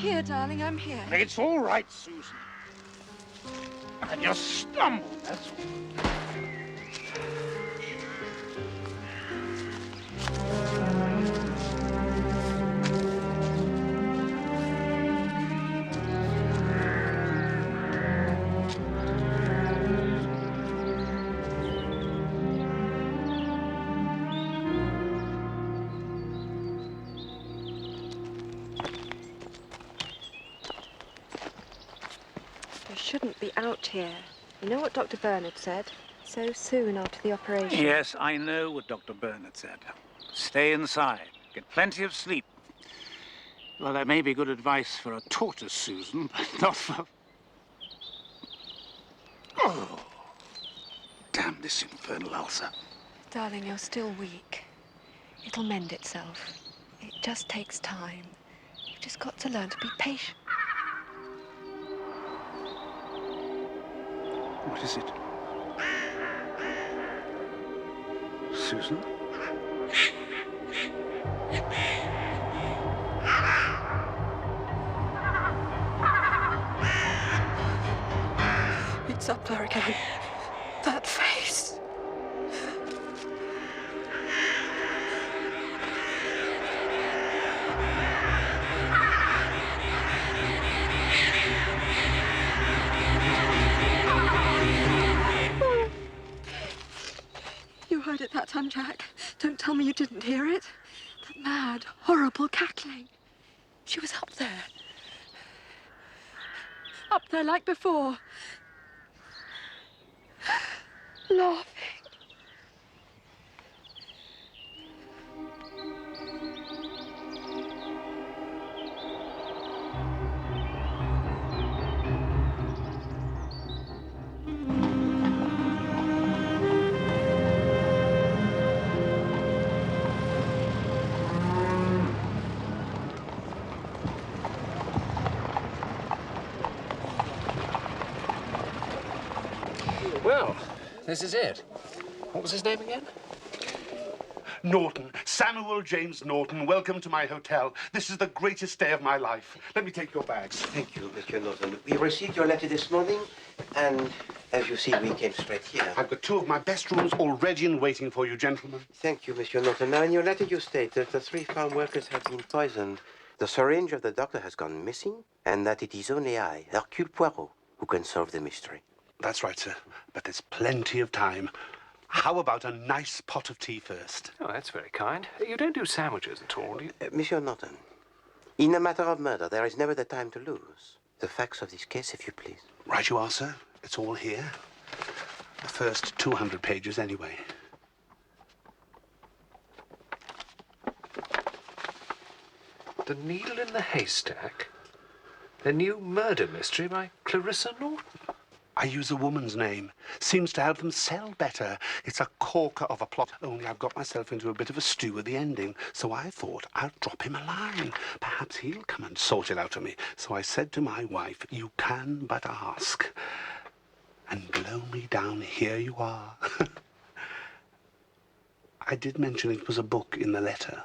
here, darling, I'm here. It's all right, Susan. I just stumbled, that's all. You shouldn't be out here. You know what Dr. Bernard said? So soon after the operation. Yes, I know what Dr. Bernard said. Stay inside. Get plenty of sleep. Well, that may be good advice for a tortoise, Susan, but not for... Oh, damn this infernal ulcer. Darling, you're still weak. It'll mend itself. It just takes time. You've just got to learn to be patient. What is it? Susan? It's up there again. That face. You heard it that time, Jack. Don't tell me you didn't hear it. That mad, horrible cackling. She was up there. Up there like before. Laughing. Well, this is it. What was his name again? Norton. Samuel James Norton. Welcome to my hotel. This is the greatest day of my life. Let me take your bags. Thank you, Monsieur Norton. We received your letter this morning, and as you see, we came straight here. I've got two of my best rooms all ready and waiting for you, gentlemen. Thank you, Monsieur Norton. Now, in your letter, you state that the 3 farm workers have been poisoned. The syringe of the doctor has gone missing, and that it is only I, Hercule Poirot, who can solve the mystery. That's right, sir. But there's plenty of time. How about a nice pot of tea first? Oh, that's very kind. You don't do sandwiches at all, do you? Monsieur Norton, in a matter of murder, there is never the time to lose. The facts of this case, if you please. Right you are, sir. It's all here. The first 200 pages, anyway. The Needle in the Haystack? A new murder mystery by Clarissa Norton? I use a woman's name. Seems to help them sell better. It's a corker of a plot, only I've got myself into a bit of a stew at the ending. So I thought I'd drop him a line. Perhaps he'll come and sort it out for me. So I said to my wife, you can but ask. And blow me down, here you are. I did mention it was a book in the letter.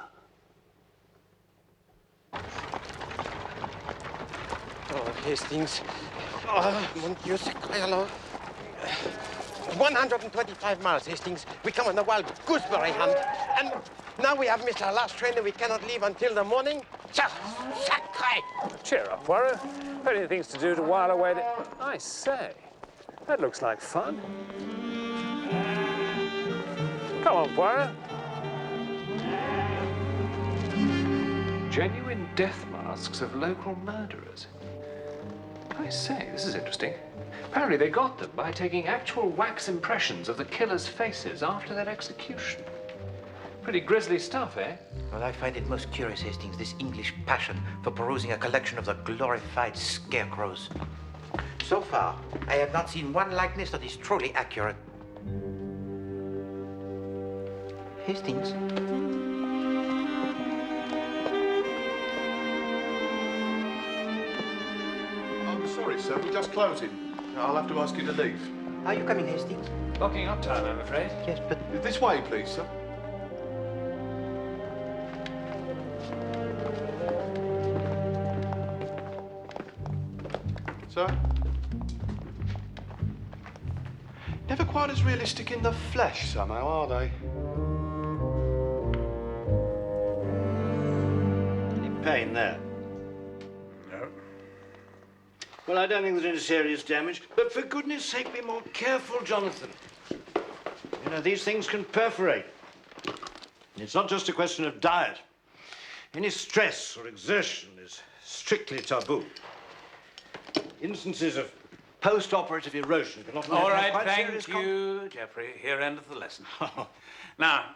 Oh, Hastings. Oh, mon Dieu, sacré alors. 125 miles, Hastings. We come on a wild gooseberry hunt. And now we have missed our last train and we cannot leave until the morning. Sacré! Cheer up, Poirot. Plenty of things to do to while away the... I say, that looks like fun. Come on, Poirot. Genuine death masks of local murderers. I say, this is interesting. Apparently they got them by taking actual wax impressions of the killers' faces after their execution. Pretty grisly stuff, eh? Well, I find it most curious, Hastings, this English passion for perusing a collection of the glorified scarecrows. So far, I have not seen one likeness that is truly accurate. Hastings? Sorry, sir, we're just closing. I'll have to ask you to leave. Are you coming, Hastings? Locking up time, I'm afraid. Yes, but... This way, please, sir. quite as realistic in the flesh somehow, are they? Any pain there? No. Well, I don't think there's any serious damage, but for goodness sake, be more careful, Jonathan. You know, these things can perforate. And it's not just a question of diet. Any stress or exertion is strictly taboo. Instances of post-operative erosion can often All have right, quite thank serious you, Geoffrey. Here endeth the lesson. Now,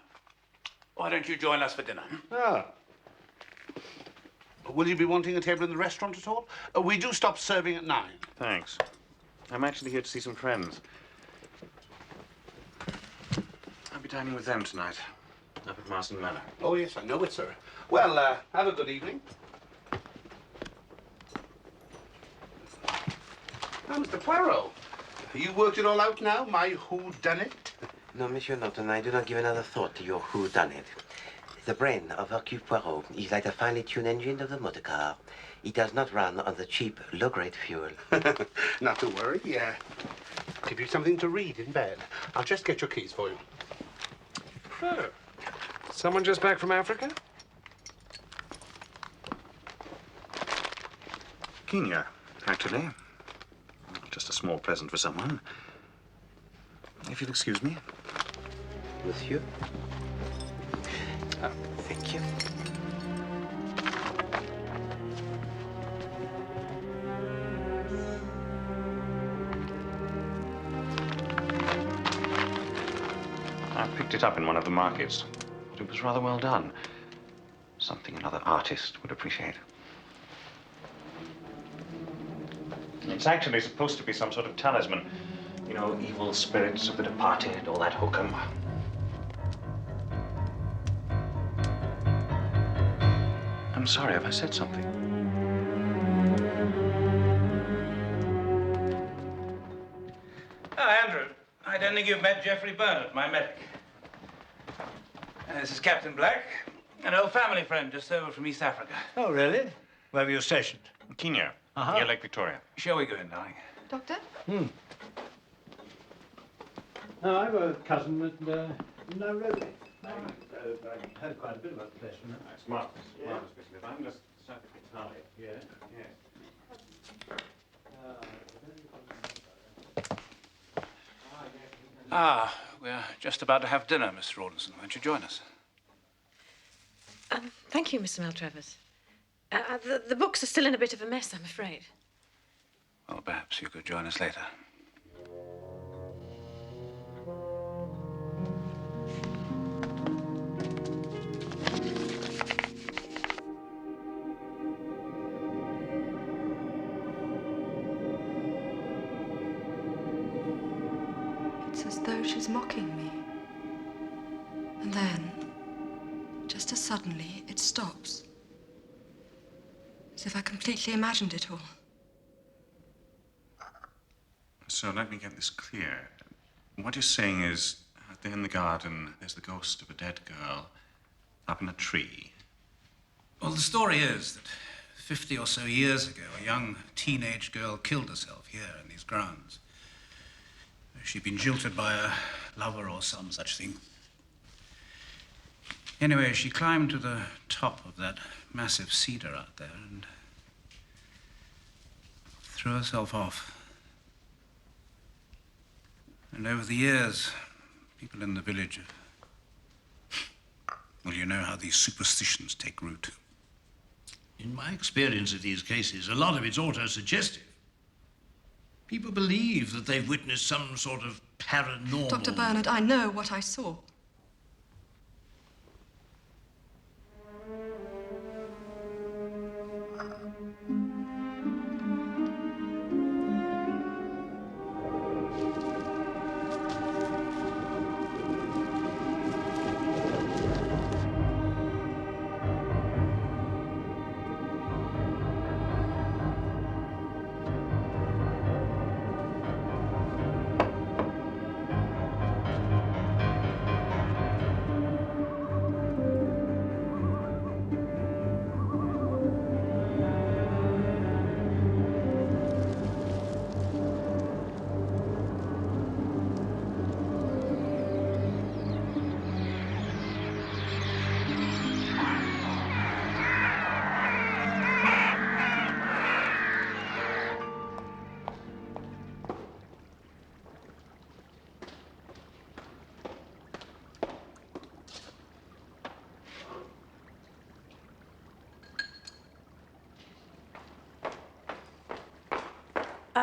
why don't you join us for dinner? Ah, Will you be wanting a table in the restaurant at all? We do stop serving at 9. Thanks. I'm actually here to see some friends. I'll be dining with them tonight, up at Marsdon Manor. Oh, yes, I know it, sir. Well, have a good evening. Now, Mr. Poirot, you worked it all out now, my whodunit? No, Monsieur Norton, I do not give another thought to your whodunit. The brain of Hercule Poirot is like the finely tuned engine of the motor car. It does not run on the cheap, low-grade fuel. Not to worry, give you something to read in bed. I'll just get your keys for you. Oh. Someone just back from Africa? Kenya, actually. Just a small present for someone. If you'll excuse me. Monsieur? Thank you. I picked it up in one of the markets. It was rather well done. Something another artist would appreciate. It's actually supposed to be some sort of talisman. You know, evil spirits of the departed, all that hokum. I'm sorry, have I said something? Oh, Andrew, I don't think you've met Geoffrey Bernard, my medic. This is Captain Black, an old family friend just over from East Africa. oh, really? Where were you stationed? Kenya, near Lake Victoria. Shall we go in, darling? Doctor? No, I have a cousin at Nairobi. I've heard quite a bit about the place from her. It's marvelous. Marvelous, Mr. Smith. I'm just slightly tired. Yes, yes. Ah, we're just about to have dinner, Mr. Rawlinson. Won't you join us? Thank you, Mr. Maltravers. The books are still in a bit of a mess, I'm afraid. Well, perhaps you could join us later. It's as though she's mocking me. And then, just as suddenly, it stops. As if I completely imagined it all. So let me get this clear. What you're saying is, out there in the garden, there's the ghost of a dead girl up in a tree. Well, the story is that 50 or so years ago, a young teenage girl killed herself here in these grounds. She'd been jilted by a lover or some such thing. Anyway, she climbed to the top of that massive cedar out there and threw herself off. And over the years, people in the village well, you know how these superstitions take root. In my experience of these cases, a lot of it's auto-suggestive. People believe that they've witnessed some sort of paranormal... Dr. Bernard, I know what I saw.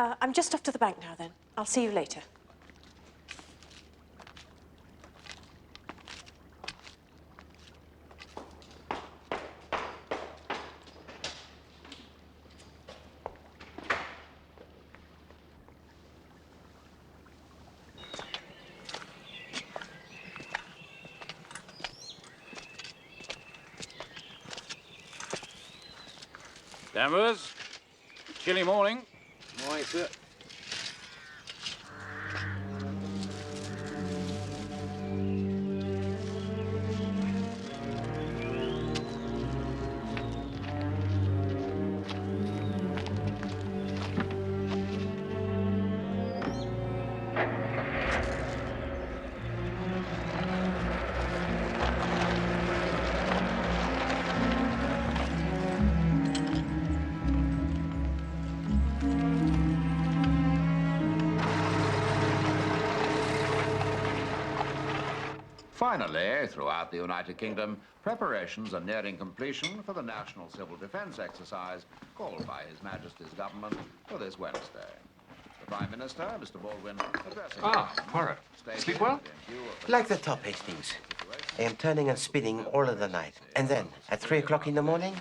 I'm just off to the bank now, then. I'll see you later. Danvers, chilly morning. Morning, sir. Finally, throughout the United Kingdom, preparations are nearing completion for the National Civil Defence exercise called by His Majesty's government for this Wednesday. The Prime Minister, Mr. Baldwin, addressing... Poirot. Sleep well? Like the top, Hastings. I am turning and spinning all of the night. And then, at 3 o'clock in the morning,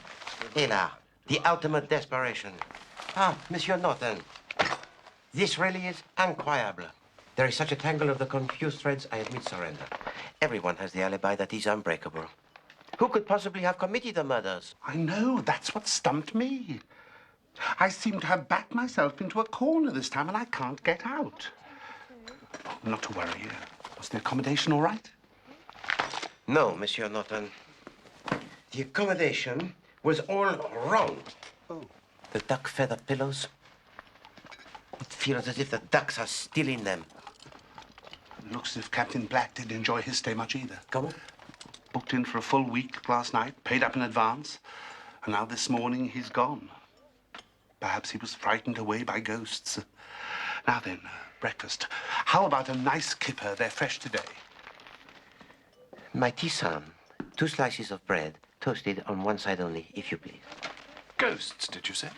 hélas, the ultimate desperation. Ah, Monsieur Norton, this really is incroyable. There is such a tangle of the confused threads, I admit surrender. Everyone has the alibi that is unbreakable. Who could possibly have committed the murders? I know, that's what stumped me. I seem to have backed myself into a corner this time and I can't get out. Oh, not to worry. Was the accommodation all right? No, Monsieur Norton. The accommodation was all wrong. Oh. The duck feather pillows. It feels as if the ducks are still in them. Looks as if Captain Black didn't enjoy his stay much either. Come on. Booked in for a full week last night, paid up in advance, and now this morning he's gone. Perhaps he was frightened away by ghosts. Now then, breakfast. How about a nice kipper? They're fresh today. My tisane. 2 slices of bread, toasted on one side only, if you please. Ghosts, did you say?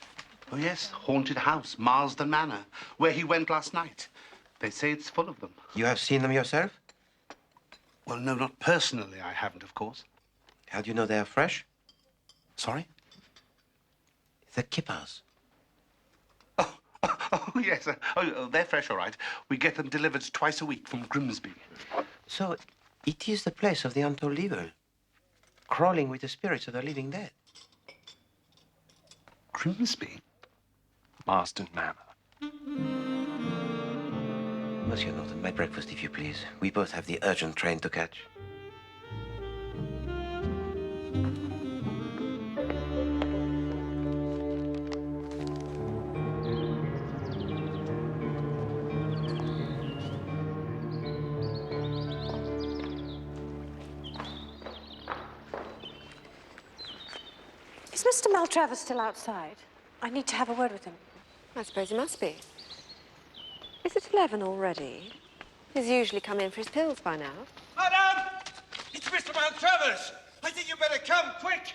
Oh, yes, haunted house, Marsdon Manor, where he went last night. They say it's full of them. You have seen them yourself? Well, no, not personally, I haven't, of course. How do you know they are fresh? Sorry? The kippers. Oh, yes. They're fresh, all right. We get them delivered twice a week from Grimsby. So, it is the place of the untold evil, crawling with the spirits of the living dead. Grimsby? Marsdon Manor. Monsieur Norton, my breakfast, if you please. We both have the urgent train to catch. Is Mr. Maltravers still outside? I need to have a word with him. I suppose he must be. Is it 11 already? He's usually come in for his pills by now. Madam! It's Mr. Maltravers! I think you better come, quick!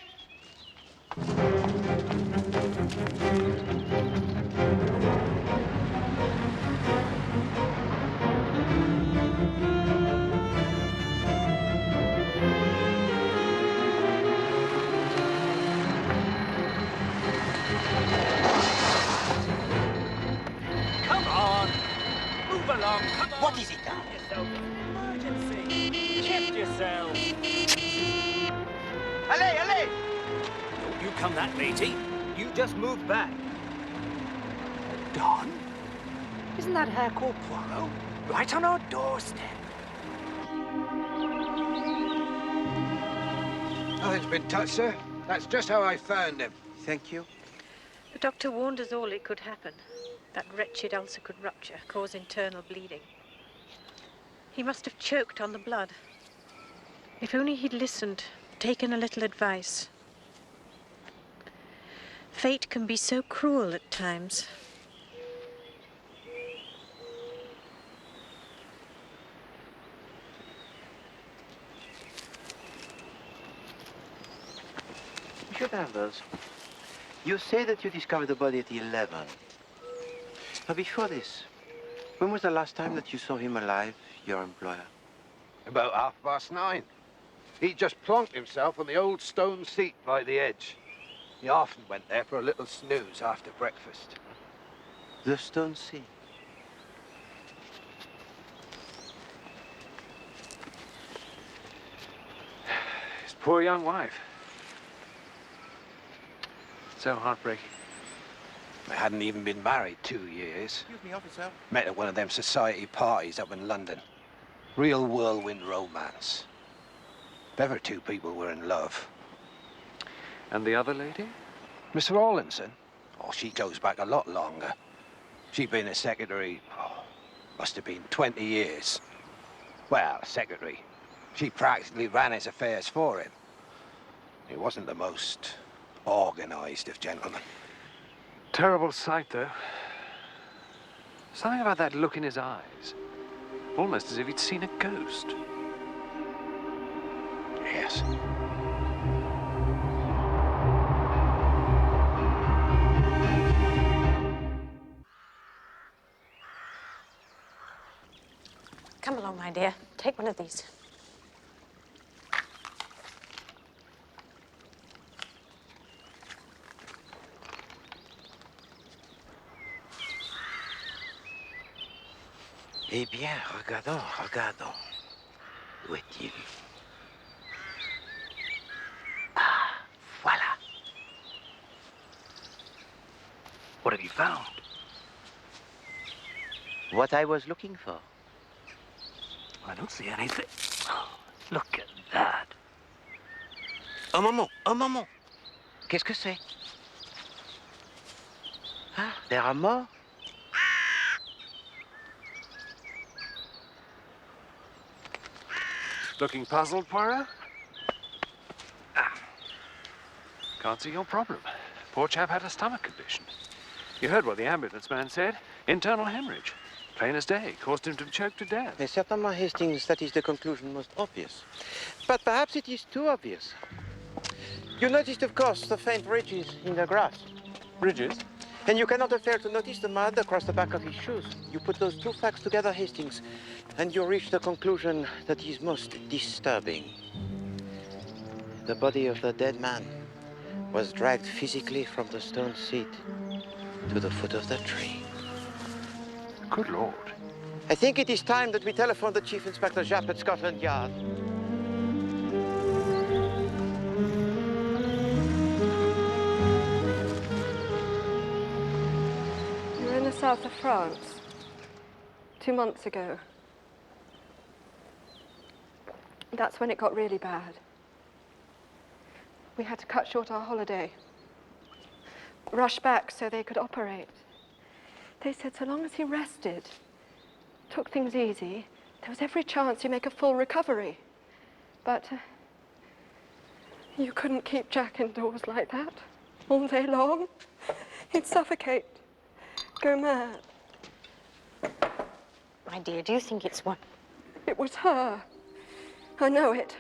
Come on! Move along, come on! What is it now? Emergency! Shift yourself! Allez, allez! Don't you come that matey. You just move back. Don? Isn't that Herr called Poirot? Right on our doorstep. Nothing's been touched, sir. That's just how I found him. Thank you. The doctor warned us all it could happen. That wretched ulcer could rupture, cause internal bleeding. He must have choked on the blood. If only he'd listened, taken a little advice. Fate can be so cruel at times. Monsieur Danvers, you say that you discovered the body at 11. But before this, when was the last time that you saw him alive, your employer? About 9:30. He just plonked himself on the old stone seat by the edge. He often went there for a little snooze after breakfast. The stone seat? His poor young wife. So heartbreaking. They hadn't even been married 2 years. Excuse me, officer. Met at one of them society parties up in London. Real whirlwind romance. If ever two people were in love. And the other lady? Miss Rawlinson? Oh, she goes back a lot longer. She'd been a secretary, must have been 20 years. Well, secretary. She practically ran his affairs for him. He wasn't the most organised of gentlemen. Terrible sight, though. Something about that look in his eyes. Almost as if he'd seen a ghost. Yes. Come along, my dear. Take one of these. Eh bien, regardons, regardons. Où est-il? Ah, voilà. What have you found? What I was looking for. I don't see anything. Look at that. Un moment, un moment. Qu'est-ce que c'est? Ah, there are more. Looking puzzled, Poirot? Can't see your problem. Poor chap had a stomach condition. You heard what the ambulance man said. Internal hemorrhage. Plain as day. Caused him to choke to death. Mais certainement, Hastings, that is the conclusion most obvious. But perhaps it is too obvious. You noticed, of course, the faint ridges in the grass. Ridges? And you cannot fail to notice the mud across the back of his shoes. You put those two facts together, Hastings, and you reach the conclusion that is most disturbing. The body of the dead man was dragged physically from the stone seat to the foot of the tree. Good Lord. I think it is time that we telephone the Chief Inspector Japp at Scotland Yard. You're in the south of France. 2 months ago. That's when it got really bad. We had to cut short our holiday. Rush back so they could operate. They said so long as he rested, took things easy, there was every chance he'd make a full recovery. But you couldn't keep Jack indoors like that all day long. He'd suffocate, go mad. My dear, do you think it's one? It was her. I know it.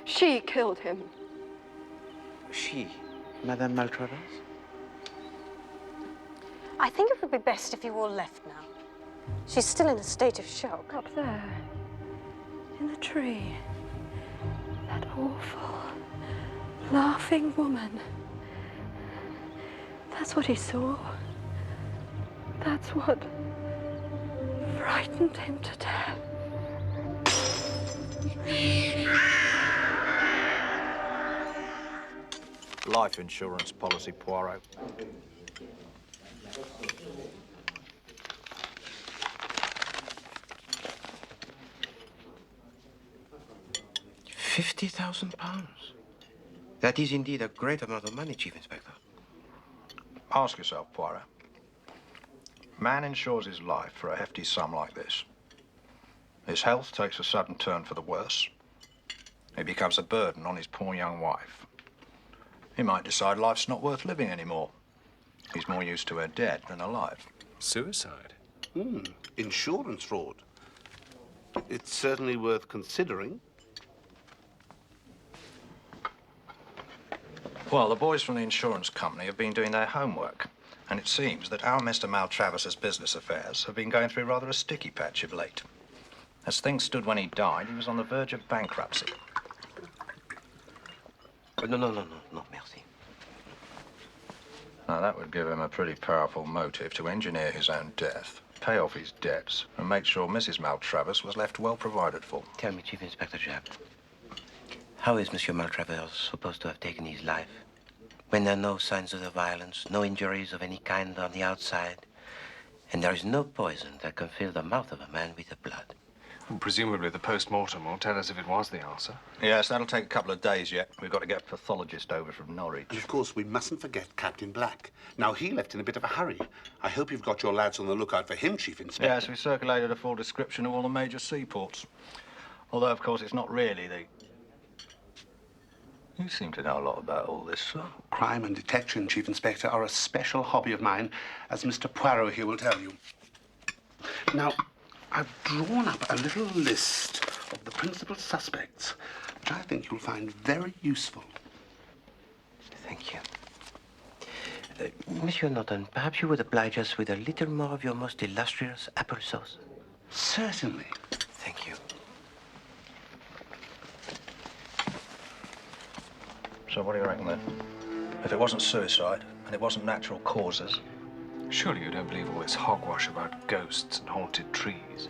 She killed him. She, Madame Maltravers? I think it would be best if you all left now. She's still in a state of shock. Up there, in the tree. That awful, laughing woman. That's what he saw. That's what frightened him to death. Life insurance policy, Poirot. £50,000. That is indeed a great amount of money, Chief Inspector. Ask yourself, Poirot. Man insures his life for a hefty sum like this. His health takes a sudden turn for the worse. He becomes a burden on his poor young wife. He might decide life's not worth living anymore. He's more used to her dead than alive. Suicide? Insurance fraud. It's certainly worth considering. Well, the boys from the insurance company have been doing their homework. And it seems that our Mr. Maltravers's business affairs have been going through rather a sticky patch of late. As things stood when he died, he was on the verge of bankruptcy. No, merci. Now, that would give him a pretty powerful motive to engineer his own death, pay off his debts, and make sure Mrs. Maltravers was left well provided for. Tell me, Chief Inspector Jack, how is Monsieur Maltravers supposed to have taken his life when there are no signs of the violence, no injuries of any kind on the outside, and there is no poison that can fill the mouth of a man with the blood? Well, presumably the post-mortem will tell us if it was the ulcer. Yes, that'll take a couple of days yet. We've got to get a pathologist over from Norwich. And of course, we mustn't forget Captain Black. Now, he left in a bit of a hurry. I hope you've got your lads on the lookout for him, Chief Inspector. Yes, we circulated a full description of all the major seaports. Although, of course, it's not really the... You seem to know a lot about all this, sir. Crime and detection, Chief Inspector, are a special hobby of mine, as Mr. Poirot here will tell you. Now, I've drawn up a little list of the principal suspects, which I think you'll find very useful. Thank you. Monsieur Norton, perhaps you would oblige us with a little more of your most illustrious applesauce? Certainly. Thank you. So what do you reckon, then? If it wasn't suicide, and it wasn't natural causes... Surely you don't believe all this hogwash about ghosts and haunted trees?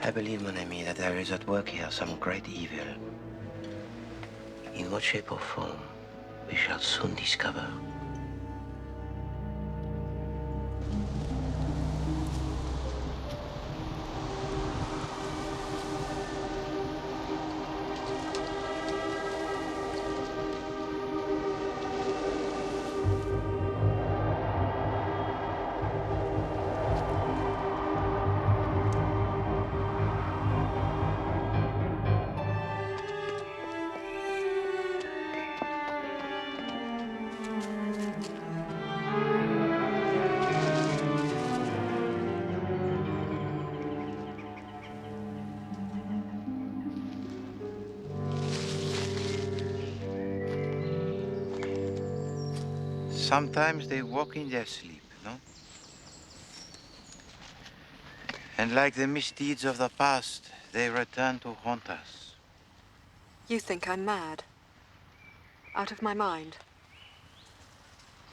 I believe, mon ami, that there is at work here some great evil. In what shape or form, we shall soon discover. Sometimes they walk in their sleep, no? And like the misdeeds of the past, they return to haunt us. You think I'm mad? Out of my mind?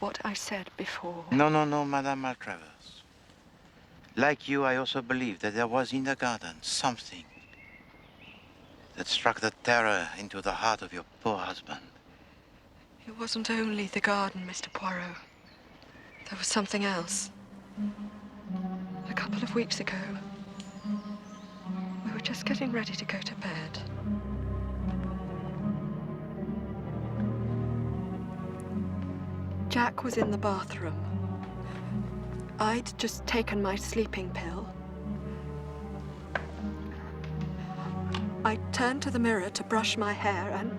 What I said before. No, Madame Maltravers. Like you, I also believe that there was in the garden something that struck the terror into the heart of your poor husband. It wasn't only the garden, Mr. Poirot. There was something else. A couple of weeks ago, we were just getting ready to go to bed. Jack was in the bathroom. I'd just taken my sleeping pill. I turned to the mirror to brush my hair and...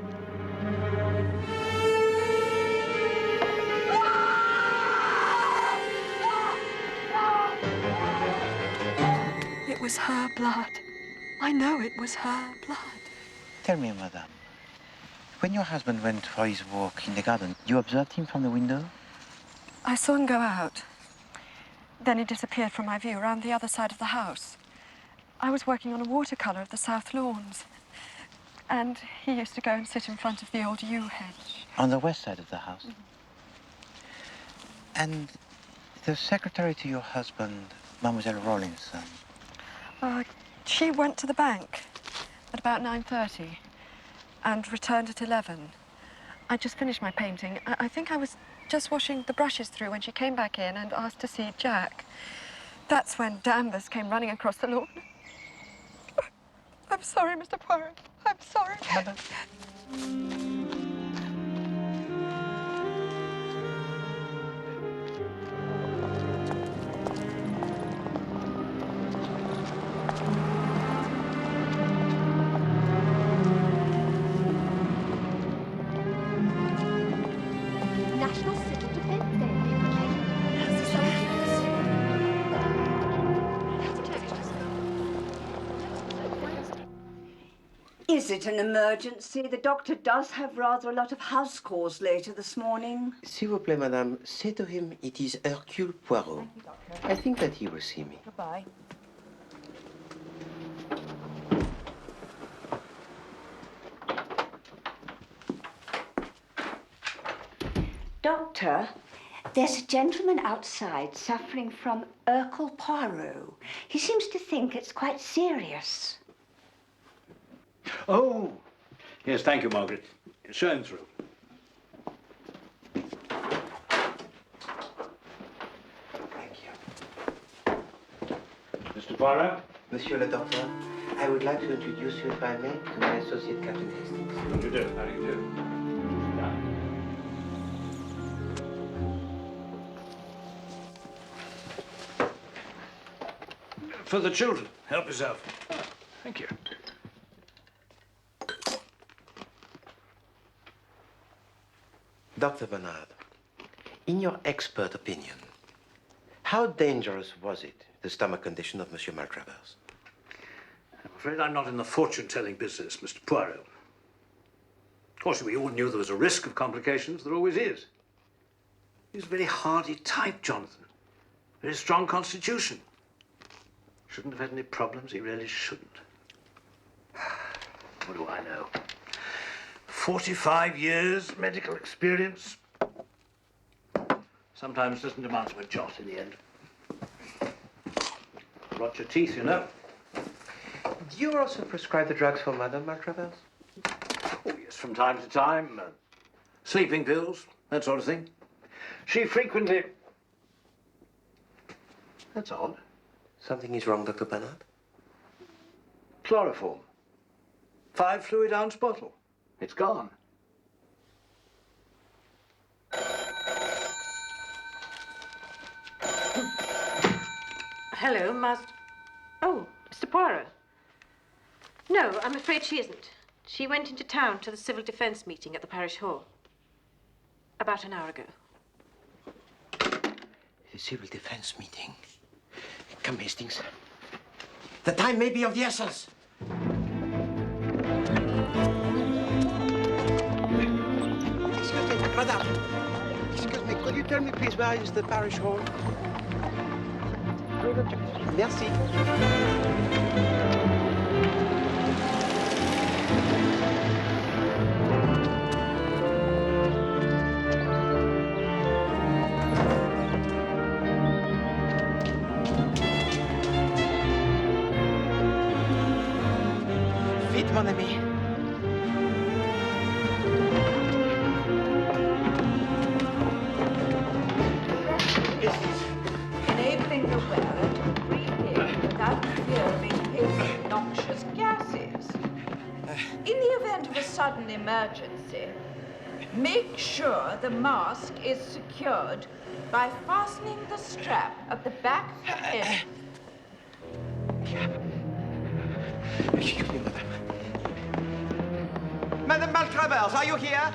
It was her blood. I know it was her blood. Tell me, madame, when your husband went for his walk in the garden, you observed him from the window? I saw him go out. Then he disappeared from my view around the other side of the house. I was working on a watercolour of the south lawns. And he used to go and sit in front of the old yew hedge. On the west side of the house? And the secretary to your husband, Mademoiselle Rawlinson? She went to the bank at about 9:30 and returned at 11. I just finished my painting. I think I was just washing the brushes through when she came back in and asked to see Jack. That's when Danvers came running across the lawn. I'm sorry, Mr. Poirot. I'm sorry. National Civil Defence Day. Is it an emergency? The doctor does have rather a lot of house calls later this morning. S'il vous plaît, madame, say to him it is Hercule Poirot. Thank you, doctor. I think that he will see me. Goodbye. Doctor, there's a gentleman outside suffering from Hercule Poirot. He seems to think it's quite serious. Oh, yes, thank you, Margaret. Show him through. Thank you. Mr. Poirot? Monsieur le Docteur, I would like to introduce you, if I may, to my associate, Captain Hastings. How do you do? How do you do? For the children. Help yourself. Thank you. Dr. Bernard, in your expert opinion, how dangerous was it, the stomach condition of Monsieur Maltravers? I'm afraid I'm not in the fortune-telling business, Mr. Poirot. Of course, we all knew there was a risk of complications. There always is. He's a very hardy type, Jonathan. Very strong constitution. Shouldn't have had any problems. He really shouldn't. What do I know? 45 years medical experience. Sometimes doesn't amount to a jot in the end. Rot your teeth, you know. Do you also prescribe the drugs for Madame Maltravers? Oh, yes, from time to time. Sleeping pills, that sort of thing. She frequently... That's odd. Something is wrong, Dr. Bernard? Chloroform. 5 fluid-ounce bottle. It's gone. Hello, Marsdon. Oh, Mr. Poirot. No, I'm afraid she isn't. She went into town to the civil defence meeting at the parish hall. About an hour ago. The civil defense meeting. Come, Hastings. The time may be of the essence. Excuse me, madame. Excuse me, could you tell me, please, where is the parish hall? Merci. Vite, mon ami. Enabling the wearer to breathe in without fear of inhaling noxious gases. In the event of a sudden emergency, make sure the mask is secured by fastening the strap at the back of the head. Excuse me, madame. Madame Maltravers, are you here?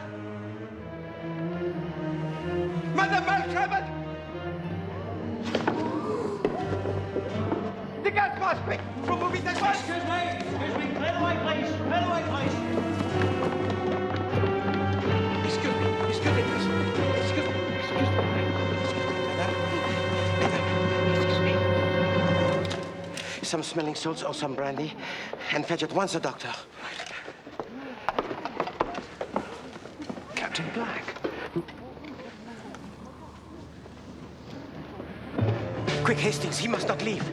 Madame Maltravers! The gas mask, quick! Remove it at once! Excuse me, clear the way, please. Clear the way, please. Excuse me, please. Excuse me. Madame, some smelling salts or some brandy, and fetch at once a doctor. Captain Black. Quick, Hastings, he must not leave.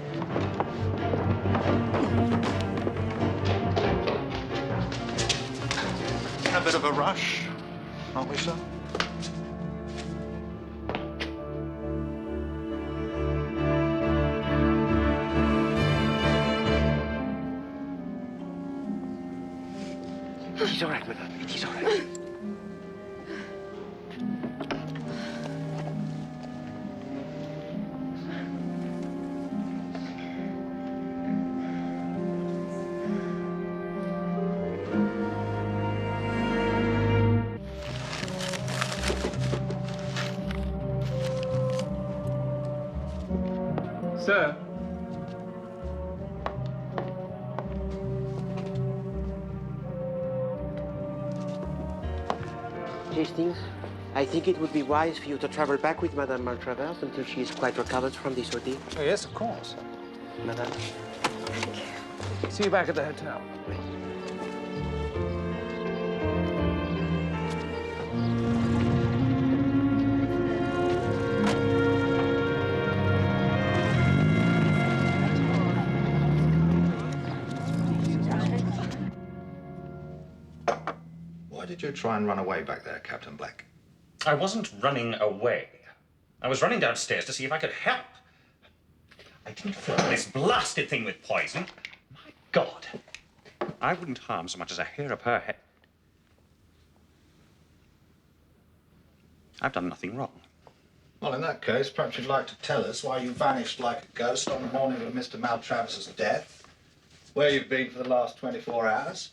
In a bit of a rush, aren't we, sir? It is all right, madame. It is all right. Sir. Hastings, I think it would be wise for you to travel back with Madame Maltravers until she is quite recovered from this ordeal. Oh, yes, of course. Madame. Thank you. See you back at the hotel. Why did you try and run away back there, Captain Black? I wasn't running away. I was running downstairs to see if I could help. I didn't fill this blasted thing with poison. My God. I wouldn't harm so much as a hair of her head. I've done nothing wrong. Well, in that case, perhaps you'd like to tell us why you vanished like a ghost on the morning of Mr. Maltravers's death, where you've been for the last 24 hours,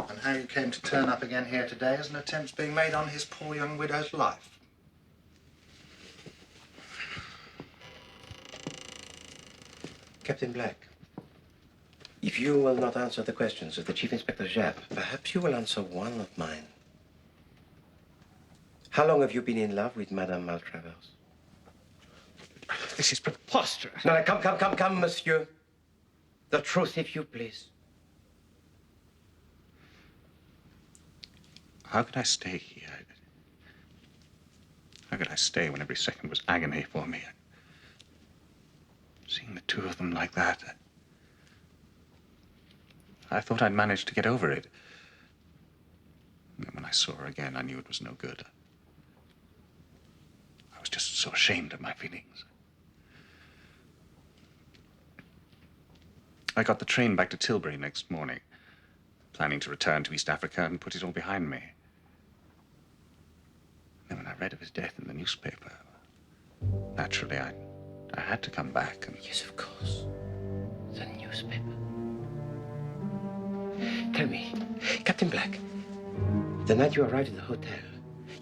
and how you came to turn up again here today as an attempt's being made on his poor young widow's life. Captain Black, if you will not answer the questions of the Chief Inspector Japp, perhaps you will answer one of mine. How long have you been in love with Madame Maltravers? This is preposterous. No, come, monsieur. The truth, if you please. How could I stay here? How could I stay when every second was agony for me? Seeing the two of them like that, I thought I'd managed to get over it. And then when I saw her again, I knew it was no good. I was just so ashamed of my feelings. I got the train back to Tilbury next morning, planning to return to East Africa and put it all behind me. Then when I read of his death in the newspaper, naturally, I had to come back and... Yes, of course. The newspaper. Tell me, Captain Black, the night you arrived at the hotel,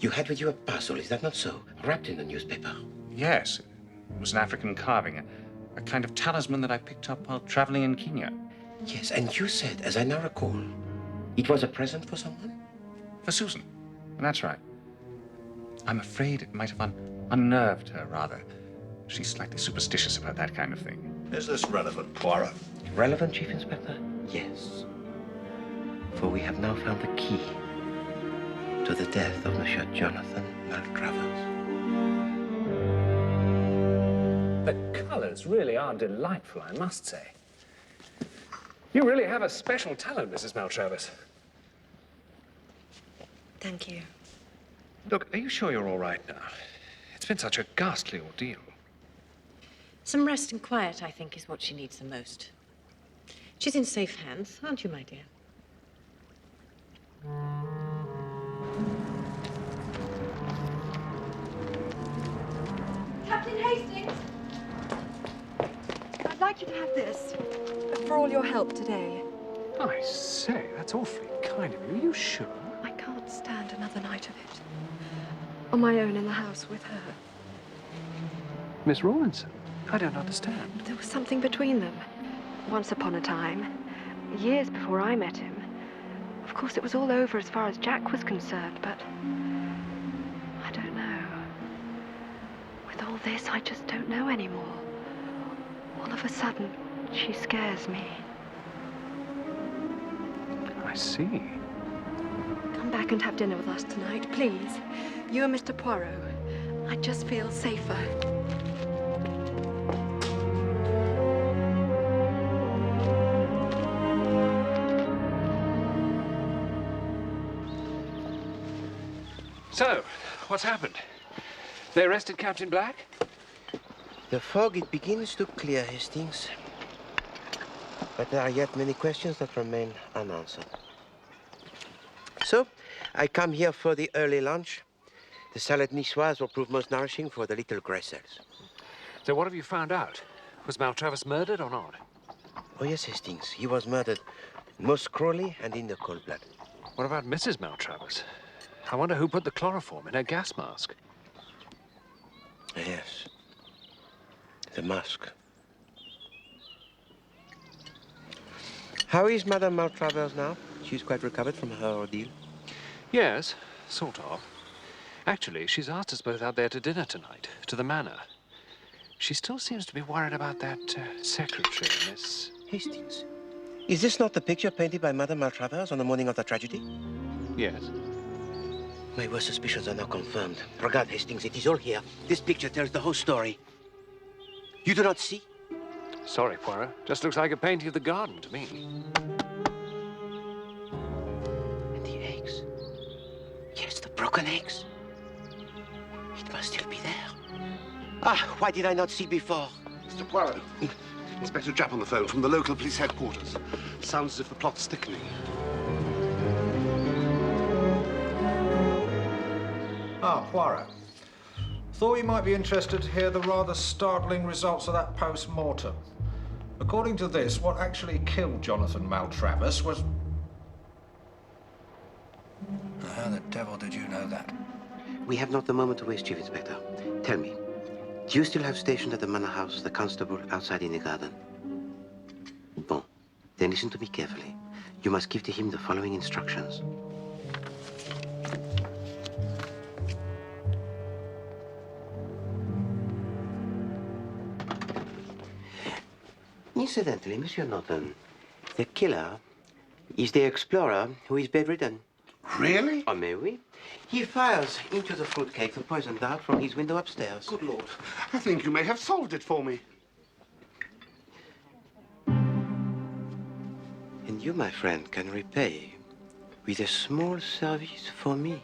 you had with you a parcel, is that not so? Wrapped in the newspaper. Yes, it was an African carving, a kind of talisman that I picked up while traveling in Kenya. Yes, and you said, as I now recall, it was a present for someone? For Susan. That's right. I'm afraid it might have unnerved her, rather. She's slightly superstitious about that kind of thing. Is this relevant, Poirot? Relevant, Chief Inspector? Yes. For we have now found the key to the death of Monsieur Jonathan Maltravers. The colours really are delightful, I must say. You really have a special talent, Mrs. Maltravers. Thank you. Look, are you sure you're all right now? It's been such a ghastly ordeal. Some rest and quiet, I think, is what she needs the most. She's in safe hands, aren't you, my dear? Captain Hastings! I'd like you to have this for all your help today. I say, that's awfully kind of you. Are you sure? I can't stand another night of it. On my own in the house with her. Miss Rawlinson, I don't understand. There was something between them. Once upon a time, years before I met him. Of course, it was all over as far as Jack was concerned, but I don't know. With all this, I just don't know anymore. All of a sudden, she scares me. I see. Come back and have dinner with us tonight, please. You and Mr. Poirot. I just feel safer. So, what's happened? They arrested Captain Black? The fog, it begins to clear, Hastings. But there are yet many questions that remain unanswered. So, I come here for the early lunch. The salad niçoise will prove most nourishing for the little grey cells. So what have you found out? Was Maltravers murdered or not? Oh, yes, Hastings. He was murdered most cruelly and in the cold blood. What about Mrs. Maltravers? I wonder who put the chloroform in her gas mask. Yes. The mask. How is Madame Maltravers now? She's quite recovered from her ordeal? Yes, sort of. Actually, she's asked us both out there to dinner tonight, to the Manor. She still seems to be worried about that secretary, Miss Hastings. Is this not the picture painted by Madame Maltravers on the morning of the tragedy? Yes. My worst suspicions are now confirmed. Regard, Hastings, it is all here. This picture tells the whole story. You do not see? Sorry, Poirot. Just looks like a painting of the garden to me. And the eggs. Yes, the broken eggs. It must still be there. Ah, why did I not see before? Mr. Poirot. Inspector Japp on the phone from the local police headquarters. Sounds as if the plot's thickening. Ah, Poirot. Thought you might be interested to hear the rather startling results of that post-mortem. According to this, what actually killed Jonathan Maltravers was... How the devil did you know that? We have not the moment to waste, Chief Inspector. Tell me, do you still have stationed at the Manor House the constable outside in the garden? Bon. Then listen to me carefully. You must give to him the following instructions. Incidentally, Monsieur Norton, the killer is the explorer who is bedridden. Really? Oh, may we? He fires into the fruitcake the poison dart from his window upstairs. Good Lord. I think you may have solved it for me. And you, my friend, can repay with a small service for me.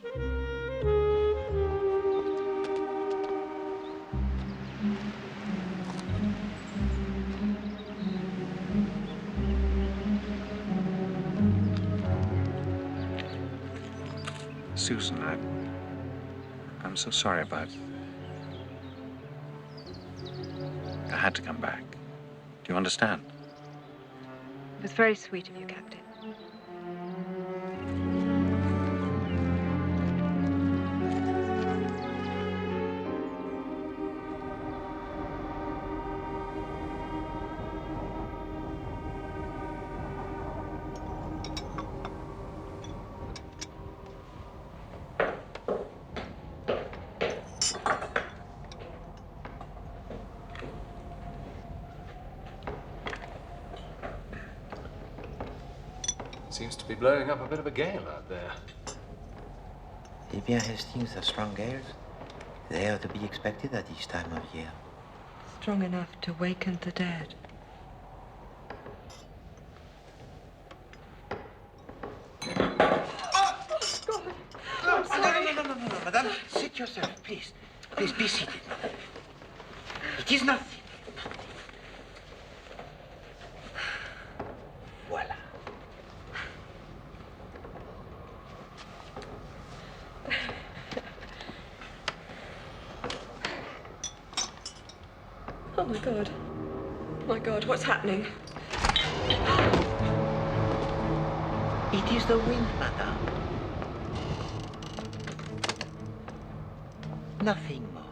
Susan, I'm so sorry about... I had to come back. Do you understand? It was very sweet of you, Captain. Seems to be blowing up a bit of a gale out there. Eh bien, Hastings, the strong gales, they are to be expected at this time of year. Strong enough to waken the dead. No, madame. Sit yourself, please. Please, be seated. It is nothing. Voila. Oh, my God. My God, what's happening? It is the wind, madame. Nothing more.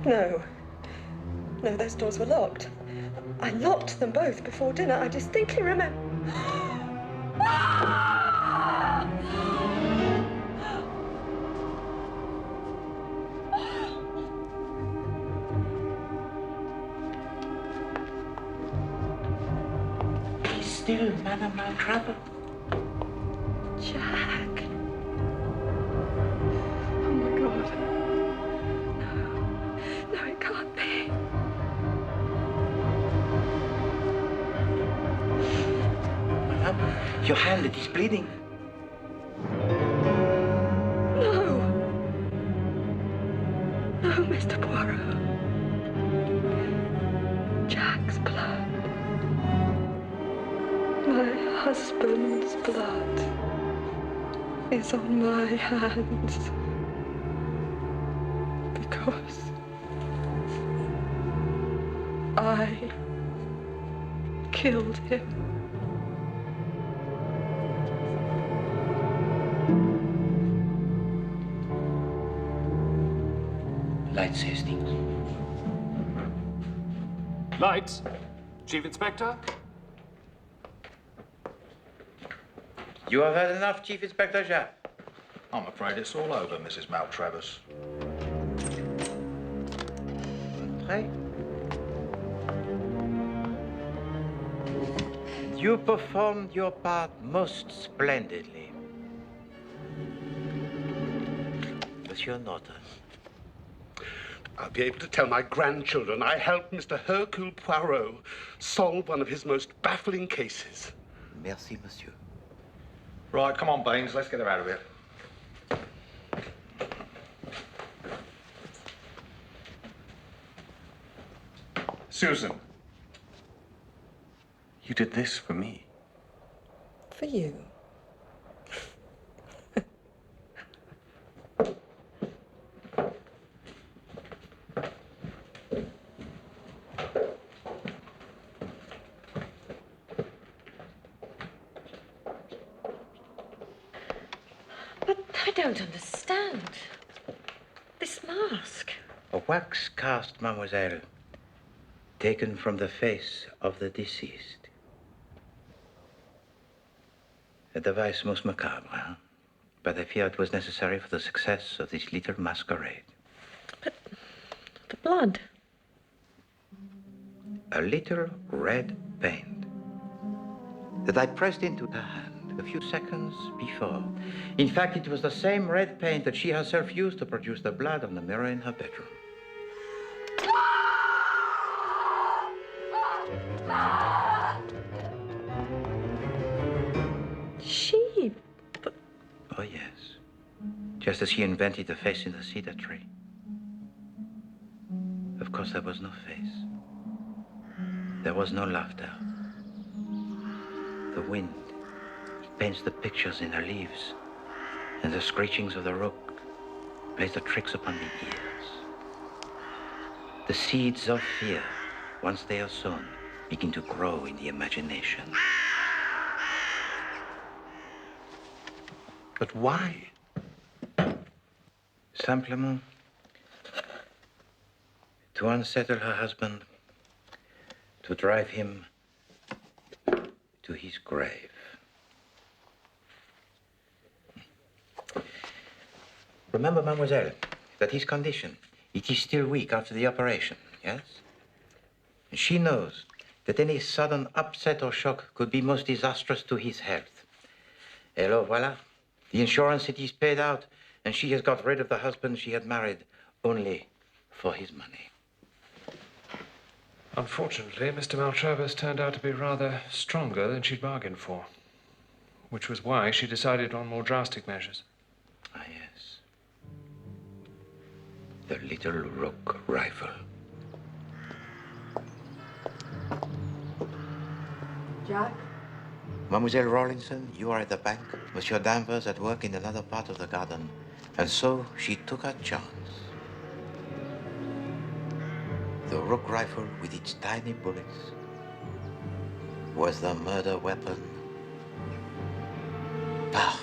No. No, those doors were locked. I locked them both before dinner. I distinctly remember. He's still Madame Maltravers. Jack. Oh, my God. No, it can't be. Madame, your hand, it is bleeding. No. No, Mr. Poirot. Jack's blood. My husband's blood is on my hands. Because I killed him. Lights, Hastings. Lights? Chief Inspector? You have had enough, Chief Inspector Japp. I'm afraid it's all over, Mrs. Maltravers. Right? You performed your part most splendidly. Monsieur Norton. I'll be able to tell my grandchildren I helped Mr. Hercule Poirot solve one of his most baffling cases. Merci, monsieur. Right, come on, Baines, let's get her out of here. Susan, you did this for me. For you? But I don't understand. This mask. A wax cast, mademoiselle, taken from the face of the deceased. A device most macabre, huh? But I fear it was necessary for the success of this little masquerade. The blood. A little red paint that I pressed into her hand a few seconds before. In fact, it was the same red paint that she herself used to produce the blood on the mirror in her bedroom. She? Oh, yes. Just as she invented the face in the cedar tree. Of course, there was no face. There was no laughter. The wind paints the pictures in the leaves, and the screechings of the rook plays the tricks upon the ears. The seeds of fear, once they are sown, begin to grow in the imagination. But why? Simplement to unsettle her husband, to drive him to his grave. Remember, mademoiselle, that his condition, it is still weak after the operation, yes? And she knows that any sudden upset or shock could be most disastrous to his health. Hello, voilà. The insurance, it is paid out, and she has got rid of the husband she had married only for his money. Unfortunately, Mr. Maltravers turned out to be rather stronger than she'd bargained for, which was why she decided on more drastic measures. Ah, yes. The little rook rifle. Jack? Mademoiselle Rawlinson, you are at the bank. Monsieur Danvers at work in another part of the garden. And so she took her chance. The rook rifle with its tiny bullets was the murder weapon. Parfait.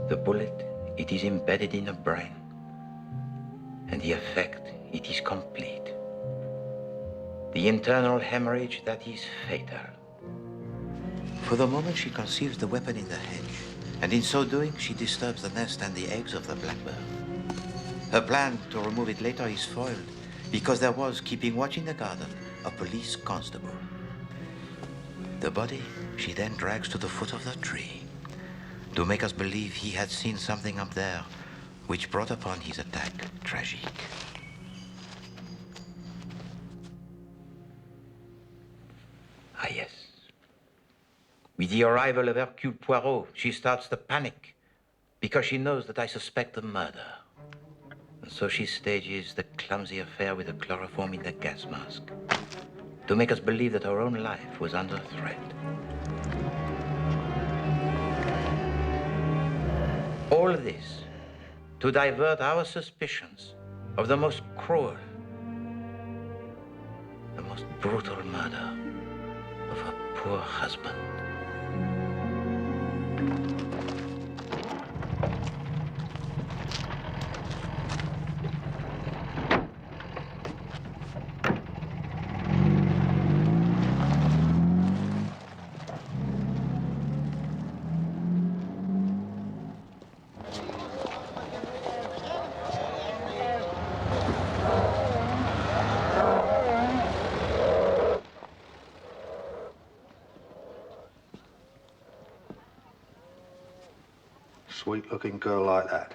The bullet, it is embedded in the brain, and the effect, it is complete. The internal hemorrhage that is fatal. For the moment, she conceals the weapon in the hedge, and in so doing, she disturbs the nest and the eggs of the blackbird. Her plan to remove it later is foiled, because there was, keeping watch in the garden, a police constable. The body she then drags to the foot of the tree, to make us believe he had seen something up there, which brought upon his attack tragique. Ah, yes. With the arrival of Hercule Poirot, she starts to panic because she knows that I suspect the murder. And so she stages the clumsy affair with the chloroform in the gas mask to make us believe that her own life was under threat. All this to divert our suspicions of the most cruel, the most brutal murder of her poor husband. sweet-looking girl like that.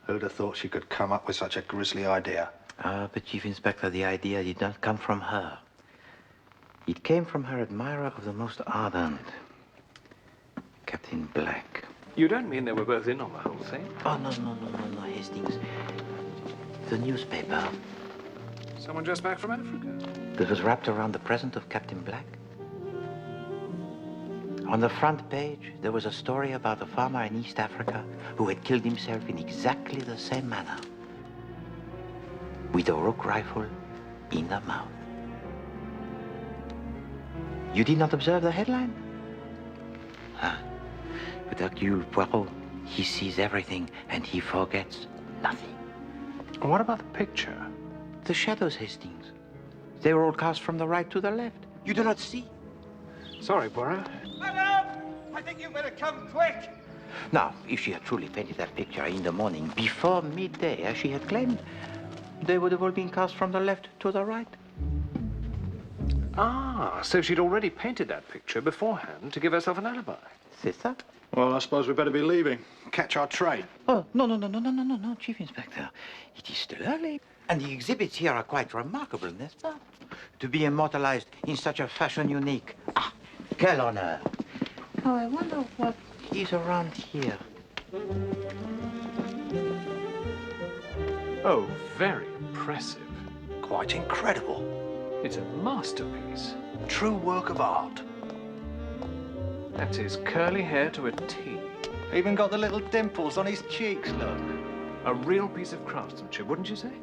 Who'd have thought she could come up with such a grisly idea? But Chief Inspector, the idea did not come from her. It came from her admirer of the most ardent, Captain Black. You don't mean they were both in on the whole thing? Oh, no, Hastings. The newspaper. Someone just back from Africa? That was wrapped around the present of Captain Black. On the front page, there was a story about a farmer in East Africa who had killed himself in exactly the same manner, with a rook rifle in the mouth. You did not observe the headline? But Hercule Poirot, he sees everything and he forgets nothing. What about the picture? The shadows, Hastings. They were all cast from the right to the left. You do not see. Sorry, Poirot. Madame! I think you better come quick! Now, if she had truly painted that picture in the morning, before midday, as she had claimed, they would have all been cast from the left to the right. Ah, so she'd already painted that picture beforehand to give herself an alibi. C'est ça? Well, I suppose we'd better be leaving. Catch our train. Oh, no, Chief Inspector. It is still early. And the exhibits here are quite remarkable, n'est-ce pas? To be immortalized in such a fashion unique. Ah, quel honneur. Oh, I wonder what is around here. Oh, very impressive. Quite incredible. It's a masterpiece. True work of art. That's his curly hair to a T. Even got the little dimples on his cheeks, look. A real piece of craftsmanship, wouldn't you say?